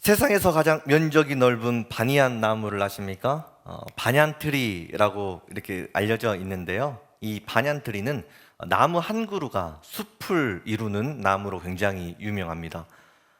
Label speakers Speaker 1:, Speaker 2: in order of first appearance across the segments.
Speaker 1: 세상에서 가장 면적이 넓은 바니안 나무를 아십니까? 반얀트리라고 이렇게 알려져 있는데요. 이 반얀트리는 나무 한 그루가 숲을 이루는 나무로 굉장히 유명합니다.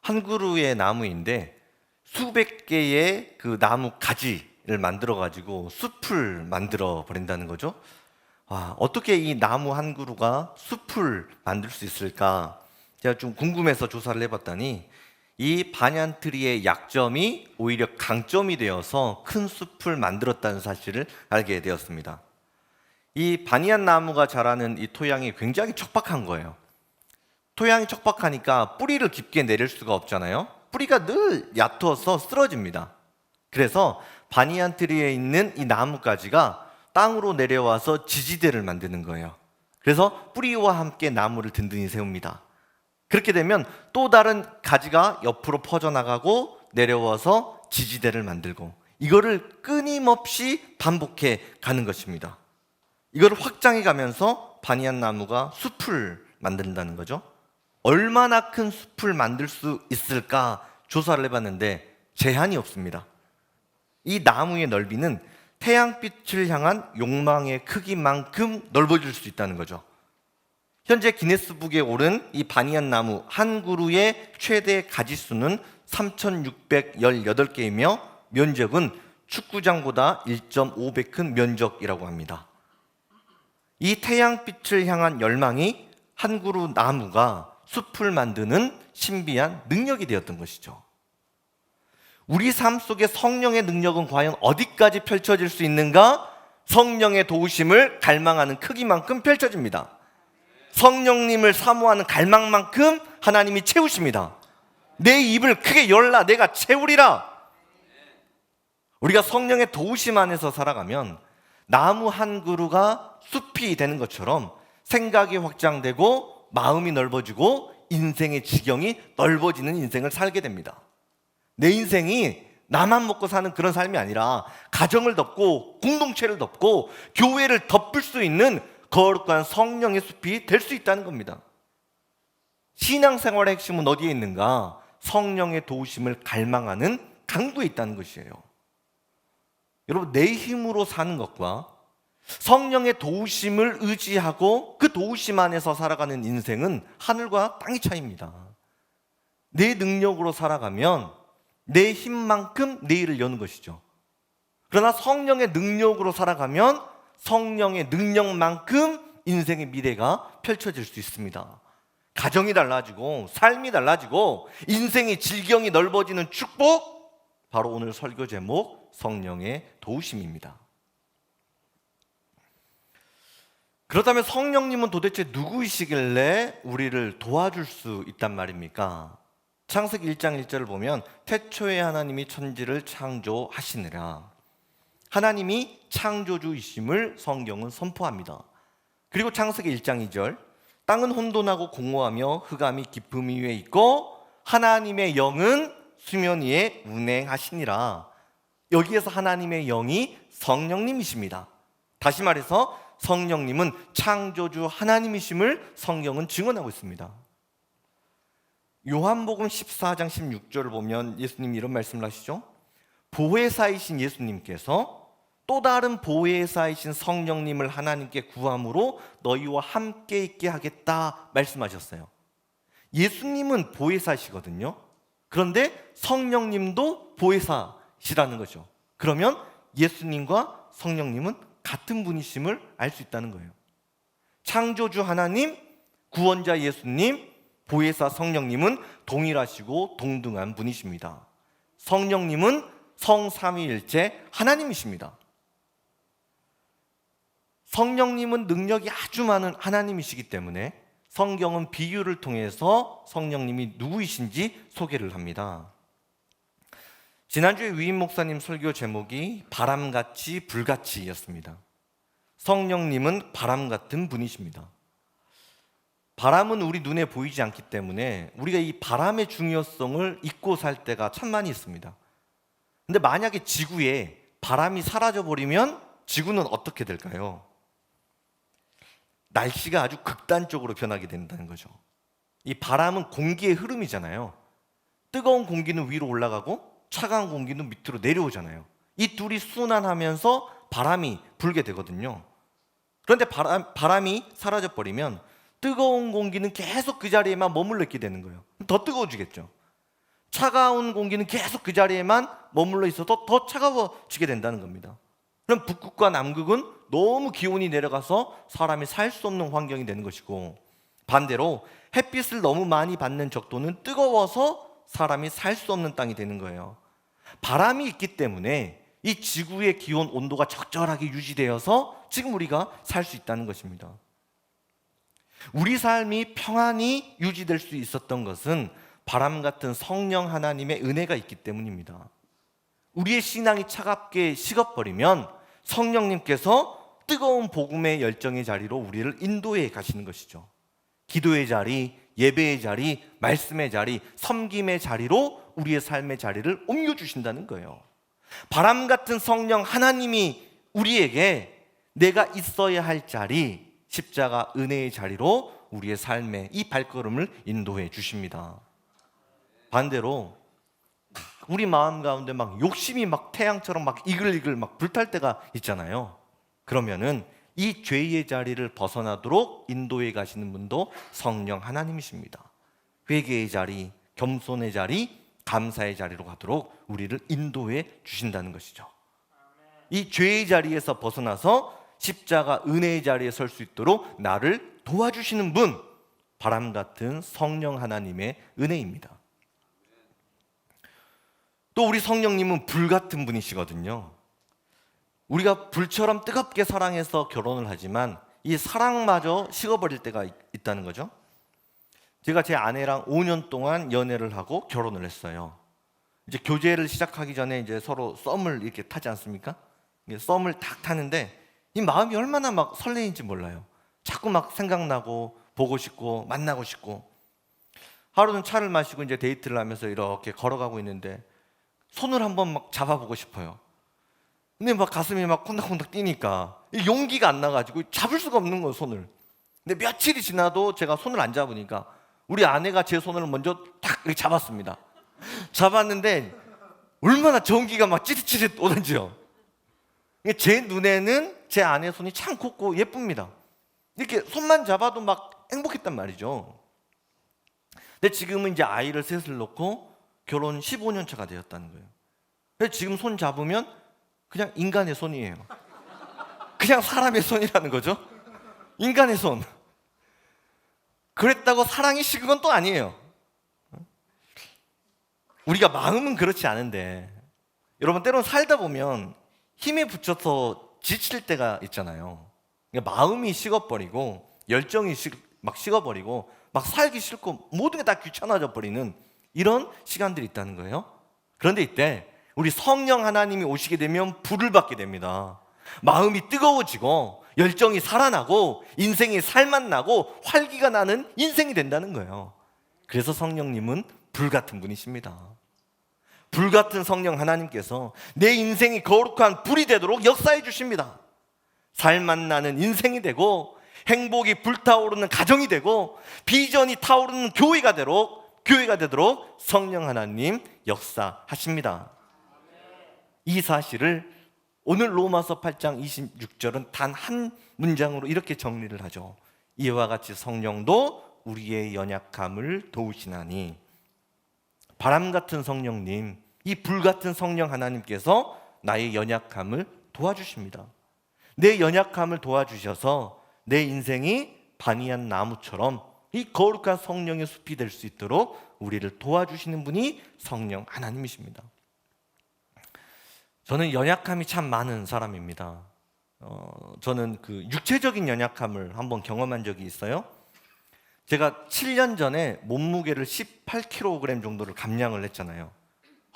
Speaker 1: 한 그루의 나무인데 수백 개의 그 나무 가지를 만들어 가지고 숲을 만들어 버린다는 거죠. 어떻게 이 나무 한 그루가 숲을 만들 수 있을까? 제가 좀 궁금해서 조사를 해봤더니 이 반얀트리의 약점이 오히려 강점이 되어서 큰 숲을 만들었다는 사실을 알게 되었습니다. 이 바니안 나무가 자라는 이 토양이 굉장히 척박한 거예요. 토양이 척박하니까 뿌리를 깊게 내릴 수가 없잖아요. 뿌리가 늘 얕아서 쓰러집니다. 그래서 바니안트리에 있는 이 나뭇가지가 땅으로 내려와서 지지대를 만드는 거예요. 그래서 뿌리와 함께 나무를 든든히 세웁니다. 그렇게 되면 또 다른 가지가 옆으로 퍼져나가고 내려와서 지지대를 만들고 이거를 끊임없이 반복해 가는 것입니다. 이거를 확장해 가면서 바니안 나무가 숲을 만든다는 거죠. 얼마나 큰 숲을 만들 수 있을까 조사를 해봤는데 제한이 없습니다. 이 나무의 넓이는 태양빛을 향한 욕망의 크기만큼 넓어질 수 있다는 거죠. 현재 기네스북에 오른 이 바니안 나무 한 그루의 최대 가지수는 3,618개이며 면적은 축구장보다 1.5배 큰 면적이라고 합니다. 이 태양빛을 향한 열망이 한 그루 나무가 숲을 만드는 신비한 능력이 되었던 것이죠. 우리 삶 속에 성령의 능력은 과연 어디까지 펼쳐질 수 있는가? 성령의 도우심을 갈망하는 크기만큼 펼쳐집니다. 성령님을 사모하는 갈망만큼 하나님이 채우십니다. 내 입을 크게 열라 내가 채우리라. 우리가 성령의 도우심 안에서 살아가면 나무 한 그루가 숲이 되는 것처럼 생각이 확장되고 마음이 넓어지고 인생의 지경이 넓어지는 인생을 살게 됩니다. 내 인생이 나만 먹고 사는 그런 삶이 아니라 가정을 덮고 공동체를 덮고 교회를 덮을 수 있는 거룩한 성령의 숲이 될 수 있다는 겁니다. 신앙생활의 핵심은 어디에 있는가? 성령의 도우심을 갈망하는 강구에 있다는 것이에요. 여러분, 내 힘으로 사는 것과 성령의 도우심을 의지하고 그 도우심 안에서 살아가는 인생은 하늘과 땅의 차이입니다. 내 능력으로 살아가면 내 힘만큼 내일을 여는 것이죠. 그러나 성령의 능력으로 살아가면 성령의 능력만큼 인생의 미래가 펼쳐질 수 있습니다. 가정이 달라지고 삶이 달라지고 인생의 질경이 넓어지는 축복, 바로 오늘 설교 제목 성령의 도우심입니다. 그렇다면 성령님은 도대체 누구이시길래 우리를 도와줄 수 있단 말입니까? 창세기 1장 1절을 보면 태초에 하나님이 천지를 창조하시느라, 하나님이 창조주이심을 성경은 선포합니다. 그리고 창세기 1장 2절, 땅은 혼돈하고 공허하며 흑암이 깊음 위에 있고 하나님의 영은 수면 위에 운행하시니라. 여기에서 하나님의 영이 성령님이십니다. 다시 말해서 성령님은 창조주 하나님이심을 성경은 증언하고 있습니다. 요한복음 14장 16절을 보면 예수님이 이런 말씀을 하시죠. 보혜사이신 예수님께서 또 다른 보혜사이신 성령님을 하나님께 구함으로 너희와 함께 있게 하겠다 말씀하셨어요. 예수님은 보혜사시거든요. 그런데 성령님도 보혜사시라는 거죠. 그러면 예수님과 성령님은 같은 분이심을 알 수 있다는 거예요. 창조주 하나님, 구원자 예수님, 보혜사 성령님은 동일하시고 동등한 분이십니다. 성령님은 성삼위일체 하나님이십니다. 성령님은 능력이 아주 많은 하나님이시기 때문에 성경은 비유를 통해서 성령님이 누구이신지 소개를 합니다. 지난주에 위임 목사님 설교 제목이 바람같이 불같이였습니다. 성령님은 바람 같은 분이십니다. 바람은 우리 눈에 보이지 않기 때문에 우리가 이 바람의 중요성을 잊고 살 때가 참 많이 있습니다. 근데 만약에 지구에 바람이 사라져버리면 지구는 어떻게 될까요? 날씨가 아주 극단적으로 변하게 된다는 거죠. 이 바람은 공기의 흐름이잖아요. 뜨거운 공기는 위로 올라가고 차가운 공기는 밑으로 내려오잖아요. 이 둘이 순환하면서 바람이 불게 되거든요. 그런데 바람이 사라져버리면 뜨거운 공기는 계속 그 자리에만 머물러 있게 되는 거예요. 더 뜨거워지겠죠. 차가운 공기는 계속 그 자리에만 머물러 있어도 더 차가워지게 된다는 겁니다. 그럼 북극과 남극은 너무 기온이 내려가서 사람이 살 수 없는 환경이 되는 것이고, 반대로 햇빛을 너무 많이 받는 적도는 뜨거워서 사람이 살 수 없는 땅이 되는 거예요. 바람이 있기 때문에 이 지구의 기온 온도가 적절하게 유지되어서 지금 우리가 살 수 있다는 것입니다. 우리 삶이 평안히 유지될 수 있었던 것은 바람 같은 성령 하나님의 은혜가 있기 때문입니다. 우리의 신앙이 차갑게 식어버리면 성령님께서 뜨거운 복음의 열정의 자리로 우리를 인도해 가시는 것이죠. 기도의 자리, 예배의 자리, 말씀의 자리, 섬김의 자리로 우리의 삶의 자리를 옮겨주신다는 거예요. 바람 같은 성령 하나님이 우리에게 내가 있어야 할 자리, 십자가 은혜의 자리로 우리의 삶의 이 발걸음을 인도해 주십니다. 반대로 우리 마음 가운데 막 욕심이 막 태양처럼 막 이글이글 막 불탈 때가 있잖아요. 그러면은 이 죄의 자리를 벗어나도록 인도해 가시는 분도 성령 하나님이십니다. 회개의 자리, 겸손의 자리, 감사의 자리로 가도록 우리를 인도해 주신다는 것이죠. 이 죄의 자리에서 벗어나서 십자가 은혜의 자리에 설 수 있도록 나를 도와주시는 분, 바람 같은 성령 하나님의 은혜입니다. 또 우리 성령님은 불 같은 분이시거든요. 우리가 불처럼 뜨겁게 사랑해서 결혼을 하지만 이 사랑마저 식어버릴 때가 있다는 거죠. 제가 제 아내랑 5년 동안 연애를 하고 결혼을 했어요. 이제 교제를 시작하기 전에 이제 서로 썸을 이렇게 타지 않습니까? 썸을 딱 타는데 이 마음이 얼마나 막 설레인지 몰라요. 자꾸 막 생각나고 보고 싶고 만나고 싶고, 하루는 차를 마시고 이제 데이트를 하면서 이렇게 걸어가고 있는데 손을 한번 막 잡아보고 싶어요. 근데 막 가슴이 막 콩닥콩닥 뛰니까 용기가 안 나가지고 잡을 수가 없는 거예요, 손을. 근데 며칠이 지나도 제가 손을 안 잡으니까 우리 아내가 제 손을 먼저 딱 이렇게 잡았습니다. 잡았는데 얼마나 전기가 막 찌릿찌릿 오는지요. 제 눈에는 제 아내 손이 참 곱고 예쁩니다. 이렇게 손만 잡아도 막 행복했단 말이죠. 근데 지금은 이제 아이를 셋을 놓고 결혼 15년 차가 되었다는 거예요. 근데 지금 손 잡으면 그냥 인간의 손이에요. 그냥 사람의 손이라는 거죠. 인간의 손. 그랬다고 사랑이 식은 건 또 아니에요. 우리가 마음은 그렇지 않은데, 여러분 때로는 살다 보면 힘에 붙여서 지칠 때가 있잖아요. 마음이 식어버리고 열정이 막 식어버리고 막 살기 싫고 모든 게 다 귀찮아져 버리는 이런 시간들이 있다는 거예요. 그런데 이때 우리 성령 하나님이 오시게 되면 불을 받게 됩니다. 마음이 뜨거워지고 열정이 살아나고 인생이 살맛나고 활기가 나는 인생이 된다는 거예요. 그래서 성령님은 불 같은 분이십니다. 불 같은 성령 하나님께서 내 인생이 거룩한 불이 되도록 역사해 주십니다. 살맛나는 인생이 되고 행복이 불타오르는 가정이 되고 비전이 타오르는 교회가 되도록 성령 하나님 역사하십니다. 이 사실을 오늘 로마서 8장 26절은 단 한 문장으로 이렇게 정리를 하죠. 이와 같이 성령도 우리의 연약함을 도우시나니. 바람 같은 성령님, 이 불 같은 성령 하나님께서 나의 연약함을 도와주십니다. 내 연약함을 도와주셔서 내 인생이 반이한 나무처럼 이 거룩한 성령의 숲이 될 수 있도록 우리를 도와주시는 분이 성령 하나님이십니다. 저는 연약함이 참 많은 사람입니다. 저는 그 육체적인 연약함을 한번 경험한 적이 있어요. 제가 7년 전에 몸무게를 18kg 정도를 감량을 했잖아요.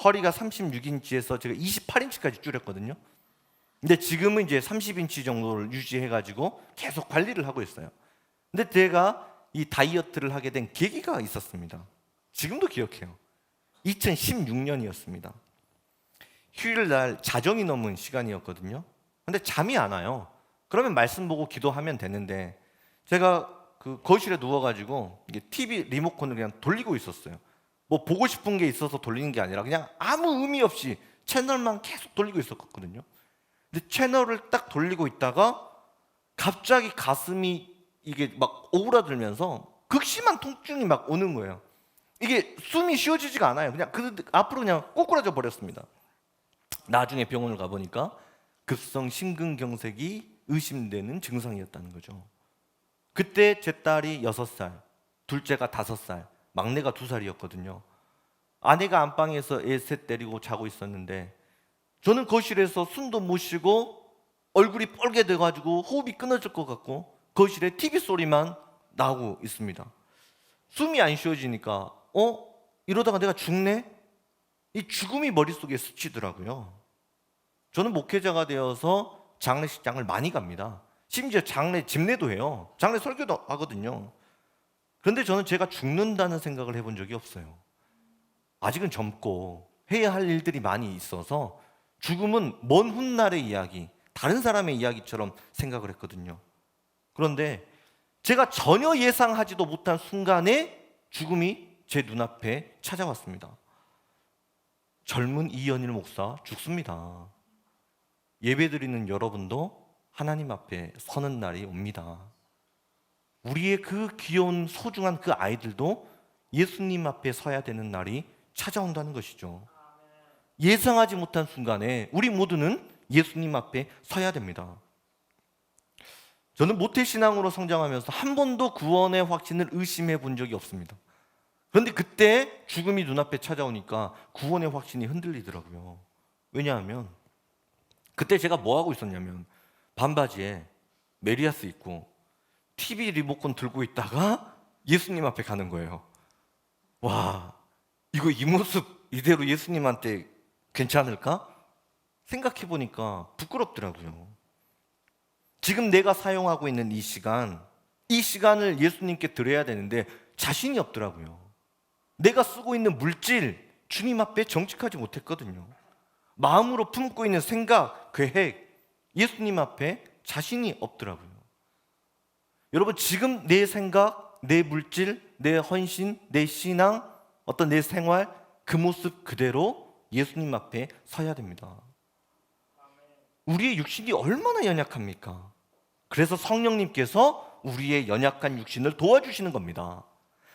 Speaker 1: 허리가 36인치에서 제가 28인치까지 줄였거든요. 근데 지금은 이제 30인치 정도를 유지해가지고 계속 관리를 하고 있어요. 근데 제가 이 다이어트를 하게 된 계기가 있었습니다. 지금도 기억해요. 2016년이었습니다. 휴일날 자정이 넘은 시간이었거든요. 근데 잠이 안 와요. 그러면 말씀 보고 기도하면 되는데 제가 그 거실에 누워가지고 이게 TV 리모컨을 그냥 돌리고 있었어요. 뭐 보고 싶은 게 있어서 돌리는 게 아니라 그냥 아무 의미 없이 채널만 계속 돌리고 있었거든요. 근데 채널을 딱 돌리고 있다가 갑자기 가슴이 이게 막 오그라들면서 극심한 통증이 막 오는 거예요. 이게 숨이 쉬어지지가 않아요. 그냥 앞으로 그냥 꼬꾸라져 버렸습니다. 나중에 병원을 가보니까 급성 심근경색이 의심되는 증상이었다는 거죠. 그때 제 딸이 6살, 둘째가 5살, 막내가 2살이었거든요. 아내가 안방에서 애 셋 데리고 자고 있었는데 저는 거실에서 숨도 못 쉬고 얼굴이 뻘게 돼가지고 호흡이 끊어질 것 같고 거실에 TV 소리만 나오고 있습니다. 숨이 안 쉬어지니까 이러다가 내가 죽네? 이 죽음이 머릿속에 스치더라고요. 저는 목회자가 되어서 장례식장을 많이 갑니다. 심지어 장례 집례도 해요. 장례 설교도 하거든요. 그런데 저는 제가 죽는다는 생각을 해본 적이 없어요. 아직은 젊고 해야 할 일들이 많이 있어서 죽음은 먼 훗날의 이야기, 다른 사람의 이야기처럼 생각을 했거든요. 그런데 제가 전혀 예상하지도 못한 순간에 죽음이 제 눈앞에 찾아왔습니다. 젊은 이연일 목사 죽습니다. 예배드리는 여러분도 하나님 앞에 서는 날이 옵니다. 우리의 그 귀여운 소중한 그 아이들도 예수님 앞에 서야 되는 날이 찾아온다는 것이죠. 예상하지 못한 순간에 우리 모두는 예수님 앞에 서야 됩니다. 저는 모태신앙으로 성장하면서 한 번도 구원의 확신을 의심해 본 적이 없습니다. 그런데 그때 죽음이 눈앞에 찾아오니까 구원의 확신이 흔들리더라고요. 왜냐하면 그때 제가 뭐 하고 있었냐면 반바지에 메리아스 입고 TV 리모컨 들고 있다가 예수님 앞에 가는 거예요. 와, 이거 이 모습 이대로 예수님한테 괜찮을까? 생각해 보니까 부끄럽더라고요. 지금 내가 사용하고 있는 이 시간을 예수님께 드려야 되는데 자신이 없더라고요. 내가 쓰고 있는 물질, 주님 앞에 정직하지 못했거든요. 마음으로 품고 있는 생각, 계획, 예수님 앞에 자신이 없더라고요. 여러분, 지금 내 생각, 내 물질, 내 헌신, 내 신앙, 어떤 내 생활, 그 모습 그대로 예수님 앞에 서야 됩니다. 우리의 육신이 얼마나 연약합니까? 그래서 성령님께서 우리의 연약한 육신을 도와주시는 겁니다.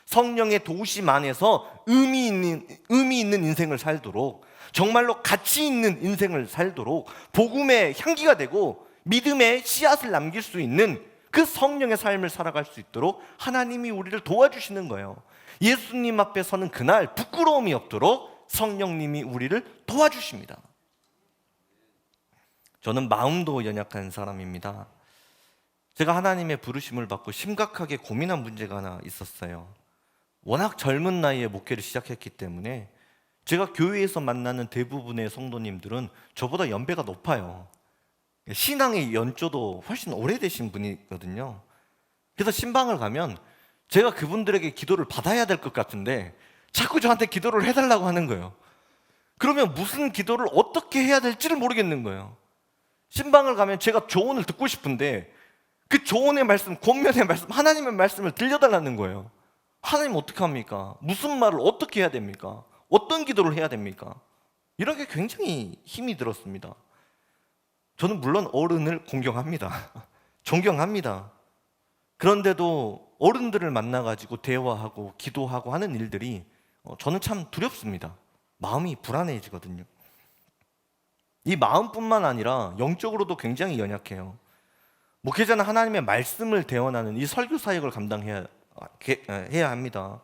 Speaker 1: 성령의 도우심 안에서 의미 있는 인생을 살도록, 정말로 가치 있는 인생을 살도록 복음의 향기가 되고 믿음의 씨앗을 남길 수 있는 그 성령의 삶을 살아갈 수 있도록 하나님이 우리를 도와주시는 거예요. 예수님 앞에 서는 그날 부끄러움이 없도록 성령님이 우리를 도와주십니다. 저는 마음도 연약한 사람입니다. 제가 하나님의 부르심을 받고 심각하게 고민한 문제가 하나 있었어요. 워낙 젊은 나이에 목회를 시작했기 때문에 제가 교회에서 만나는 대부분의 성도님들은 저보다 연배가 높아요. 신앙의 연조도 훨씬 오래되신 분이거든요. 그래서 신방을 가면 제가 그분들에게 기도를 받아야 될 것 같은데 자꾸 저한테 기도를 해달라고 하는 거예요. 그러면 무슨 기도를 어떻게 해야 될지를 모르겠는 거예요. 신방을 가면 제가 조언을 듣고 싶은데 그 조언의 말씀, 권면의 말씀, 하나님의 말씀을 들려달라는 거예요. 하나님 어떻게 합니까? 무슨 말을 어떻게 해야 됩니까? 어떤 기도를 해야 됩니까? 이런 게 굉장히 힘이 들었습니다. 저는 물론 어른을 공경합니다. 존경합니다. 그런데도 어른들을 만나가지고 대화하고 기도하고 하는 일들이 저는 참 두렵습니다. 마음이 불안해지거든요. 이 마음뿐만 아니라 영적으로도 굉장히 연약해요. 목회자는 하나님의 말씀을 대언하는 이 설교 사역을 감당해야 합니다.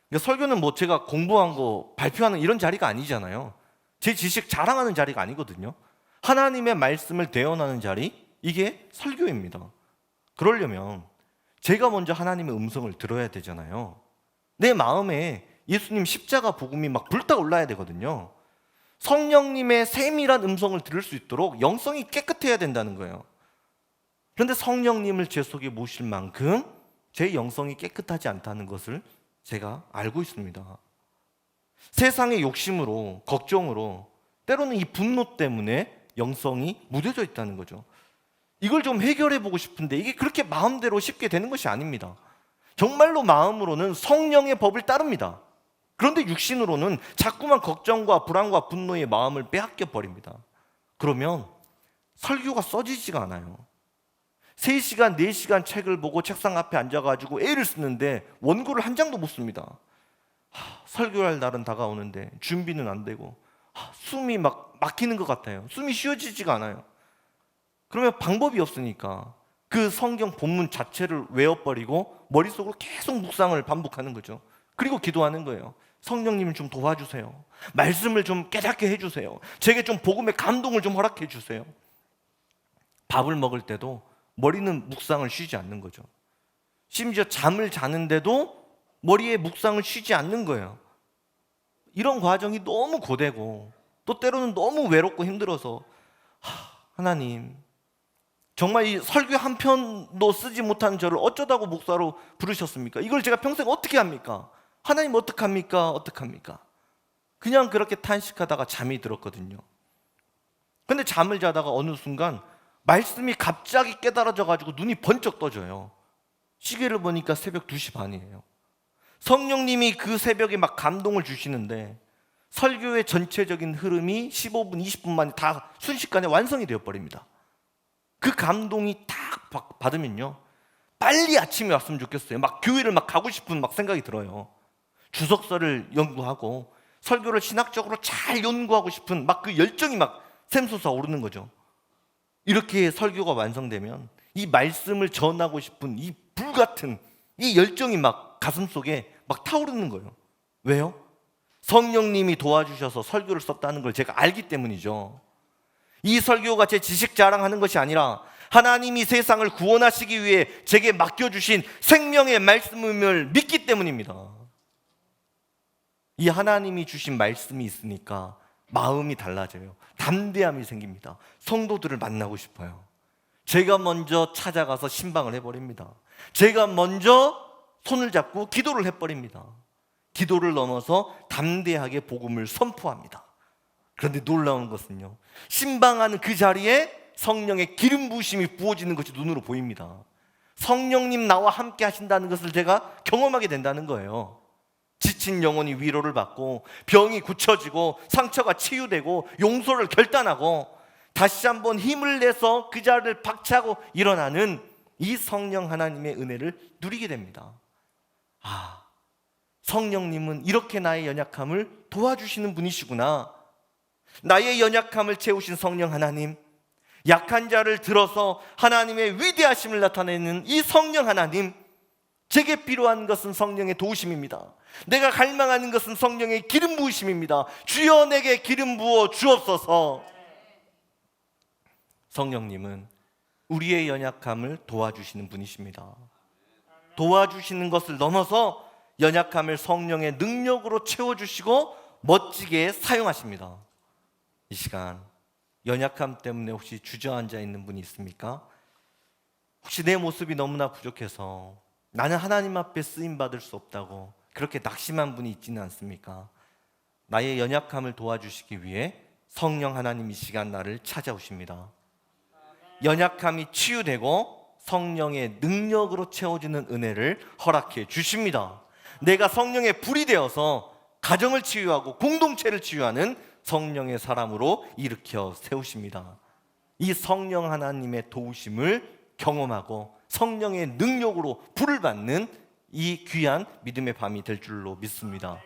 Speaker 1: 그러니까 설교는 뭐 제가 공부한 거 발표하는 이런 자리가 아니잖아요. 제 지식 자랑하는 자리가 아니거든요. 하나님의 말씀을 대언하는 자리, 이게 설교입니다. 그러려면 제가 먼저 하나님의 음성을 들어야 되잖아요. 내 마음에 예수님 십자가 복음이 막 불타올라야 되거든요. 성령님의 세밀한 음성을 들을 수 있도록 영성이 깨끗해야 된다는 거예요. 그런데 성령님을 제 속에 모실 만큼 제 영성이 깨끗하지 않다는 것을 제가 알고 있습니다. 세상의 욕심으로, 걱정으로, 때로는 이 분노 때문에 영성이 무뎌져 있다는 거죠. 이걸 좀 해결해 보고 싶은데 이게 그렇게 마음대로 쉽게 되는 것이 아닙니다. 정말로 마음으로는 성령의 법을 따릅니다. 그런데 육신으로는 자꾸만 걱정과 불안과 분노의 마음을 빼앗겨 버립니다. 그러면 설교가 써지지가 않아요. 3시간, 4시간 책을 보고 책상 앞에 앉아가지고 애를 쓰는데 원고를 한 장도 못 씁니다. 설교할 날은 다가오는데 준비는 안 되고 숨이 막 막히는 것 같아요. 숨이 쉬어지지가 않아요. 그러면 방법이 없으니까 그 성경 본문 자체를 외워버리고 머릿속으로 계속 묵상을 반복하는 거죠. 그리고 기도하는 거예요. 성령님 좀 도와주세요. 말씀을 좀 깨닫게 해주세요. 제게 좀 복음의 감동을 좀 허락해 주세요. 밥을 먹을 때도 머리는 묵상을 쉬지 않는 거죠. 심지어 잠을 자는데도 머리에 묵상을 쉬지 않는 거예요. 이런 과정이 너무 고되고 또 때로는 너무 외롭고 힘들어서 하나님, 정말 이 설교 한 편도 쓰지 못하는 저를 어쩌다고 목사로 부르셨습니까? 이걸 제가 평생 어떻게 합니까? 하나님 어떡합니까? 어떡합니까? 그냥 그렇게 탄식하다가 잠이 들었거든요. 근데 잠을 자다가 어느 순간 말씀이 갑자기 깨달아져 가지고 눈이 번쩍 떠져요. 시계를 보니까 새벽 2시 반이에요. 성령님이 그 새벽에 막 감동을 주시는데 설교의 전체적인 흐름이 15분, 20분 만에 다 순식간에 완성이 되어버립니다. 그 감동이 딱 받으면요, 빨리 아침이 왔으면 좋겠어요. 막 교회를 막 가고 싶은 막 생각이 들어요. 주석서를 연구하고 설교를 신학적으로 잘 연구하고 싶은 막 그 열정이 막 샘솟아 오르는 거죠. 이렇게 설교가 완성되면 이 말씀을 전하고 싶은 이 불같은 이 열정이 막 가슴속에 막 타오르는 거예요. 왜요? 성령님이 도와주셔서 설교를 썼다는 걸 제가 알기 때문이죠. 이 설교가 제 지식 자랑하는 것이 아니라 하나님이 세상을 구원하시기 위해 제게 맡겨주신 생명의 말씀을 믿기 때문입니다. 이 하나님이 주신 말씀이 있으니까 마음이 달라져요. 담대함이 생깁니다. 성도들을 만나고 싶어요. 제가 먼저 찾아가서 신방을 해버립니다. 제가 먼저 손을 잡고 기도를 해버립니다. 기도를 넘어서 담대하게 복음을 선포합니다. 그런데 놀라운 것은요, 신방하는 그 자리에 성령의 기름 부으심이 부어지는 것이 눈으로 보입니다. 성령님 나와 함께 하신다는 것을 제가 경험하게 된다는 거예요. 지친 영혼이 위로를 받고 병이 고쳐지고 상처가 치유되고 용서를 결단하고 다시 한번 힘을 내서 그 자리를 박차고 일어나는 이 성령 하나님의 은혜를 누리게 됩니다. 성령님은 이렇게 나의 연약함을 도와주시는 분이시구나. 나의 연약함을 채우신 성령 하나님, 약한 자를 들어서 하나님의 위대하심을 나타내는 이 성령 하나님, 제게 필요한 것은 성령의 도우심입니다. 내가 갈망하는 것은 성령의 기름 부으심입니다. 주여 내게 기름 부어 주옵소서. 성령님은 우리의 연약함을 도와주시는 분이십니다. 도와주시는 것을 넘어서 연약함을 성령의 능력으로 채워주시고 멋지게 사용하십니다. 이 시간 연약함 때문에 혹시 주저앉아 있는 분이 있습니까? 혹시 내 모습이 너무나 부족해서 나는 하나님 앞에 쓰임받을 수 없다고 그렇게 낙심한 분이 있지는 않습니까? 나의 연약함을 도와주시기 위해 성령 하나님 이 시간 나를 찾아오십니다. 연약함이 치유되고 성령의 능력으로 채워지는 은혜를 허락해 주십니다. 내가 성령의 불이 되어서 가정을 치유하고 공동체를 치유하는 성령의 사람으로 일으켜 세우십니다. 이 성령 하나님의 도우심을 경험하고 성령의 능력으로 불을 받는 이 귀한 믿음의 밤이 될 줄로 믿습니다.